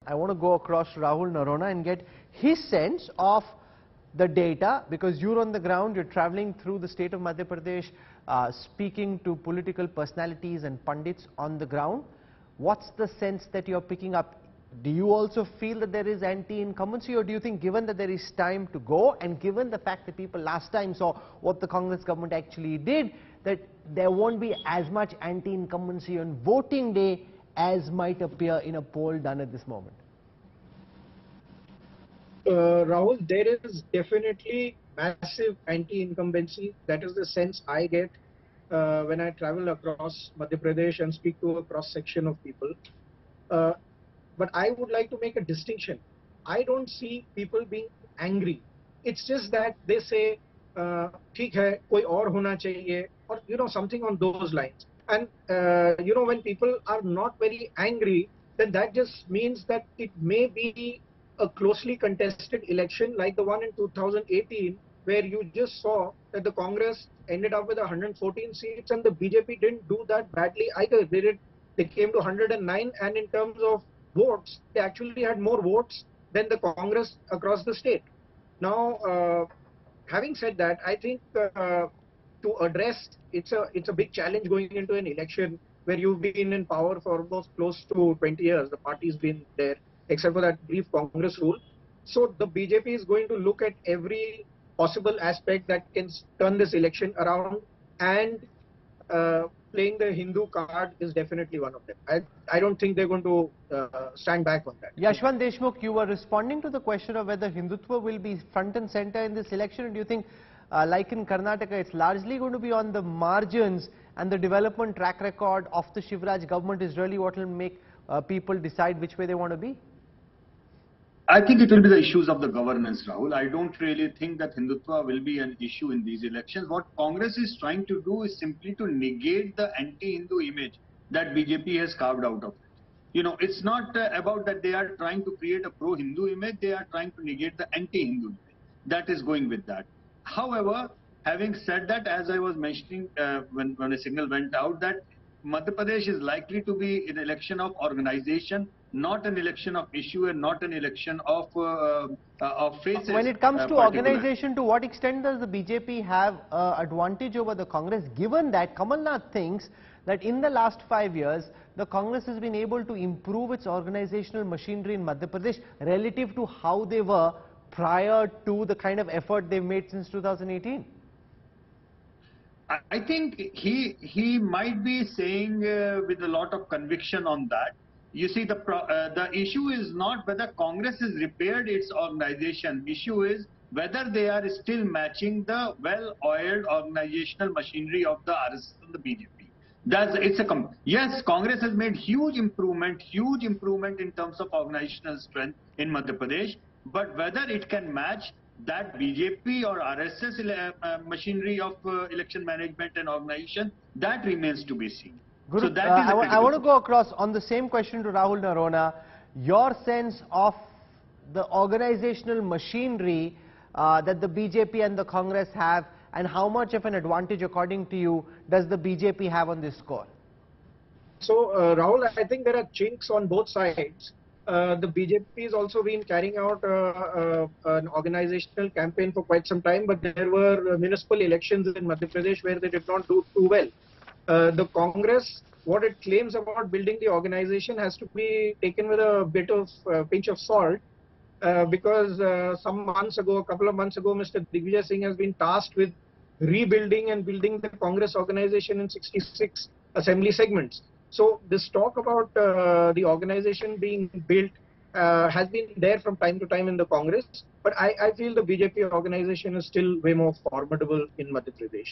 I want to go across to Rahul Narona and get his sense of the data, because you're on the ground, you're traveling through the state of Madhya Pradesh, speaking to political personalities and pundits on the ground. What's the sense that you're picking up? Do you also feel that there is anti-incumbency, or do you think, given that there is time to go and given the fact that people last time saw what the Congress government actually did, that there won't be as much anti-incumbency on voting day as might appear in a poll done at this moment? Rahul, there is definitely massive anti-incumbency. That is the sense I get when I travel across Madhya Pradesh and speak to a cross-section of people. But I would like to make a distinction. I don't see people being angry. It's just that they say, "Theek hai, koi aur hona chahiye," or something on those lines. And when people are not very angry, then that just means that it may be a closely contested election like the one in 2018, where you just saw that the Congress ended up with 114 seats and the BJP didn't do that badly either. They came to 109, and in terms of votes, they actually had more votes than the Congress across the state. Now, having said that, I think to address, it's a big challenge going into an election where you've been in power for almost close to 20 years. The party's been there, except for that brief Congress rule. So the BJP is going to look at every possible aspect that can turn this election around, and playing the Hindu card is definitely one of them. I don't think they're going to stand back on that. Yashwant Deshmukh, you were responding to the question of whether Hindutva will be front and center in this election, and do you think, like in Karnataka, it's largely going to be on the margins, and the development track record of the Shivraj government is really what will make people decide which way they want to be? I think it will be the issues of the governance, Rahul. I don't really think that Hindutva will be an issue in these elections. What Congress is trying to do is simply to negate the anti-Hindu image that BJP has carved out of it. It's not about that they are trying to create a pro-Hindu image. They are trying to negate the anti-Hindu image. That is going with that. However, having said that, as I was mentioning when a signal went out, that Madhya Pradesh is likely to be an election of organization, not an election of issue, and not an election of faces. When it comes to organization, to what extent does the BJP have advantage over the Congress, given that Kamal Nath thinks that in the last 5 years, the Congress has been able to improve its organizational machinery in Madhya Pradesh relative to how they were prior to the kind of effort they've made since 2018? I think he might be saying with a lot of conviction on that. You see, the issue is not whether Congress has repaired its organization. Issue is whether they are still matching the well-oiled organizational machinery of the RSS and the BJP. Yes, Congress has made huge improvement in terms of organizational strength in Madhya Pradesh, but whether it can match that BJP or RSS machinery of election management and organization, that remains to be seen. Guru, so that is I want to go across on the same question to Rahul Narona. Your sense of the organizational machinery that the BJP and the Congress have, and how much of an advantage, according to you, does the BJP have on this score? So, Rahul, I think there are chinks on both sides. The BJP has also been carrying out an organizational campaign for quite some time, but there were municipal elections in Madhya Pradesh where they did not do too well. The Congress, what it claims about building the organization has to be taken with a bit of pinch of salt, because a couple of months ago, Mr. Digvijay Singh has been tasked with rebuilding and building the Congress organization in 66 assembly segments. So this talk about the organization being built has been there from time to time in the Congress, but I feel the BJP organization is still way more formidable in Madhya Pradesh.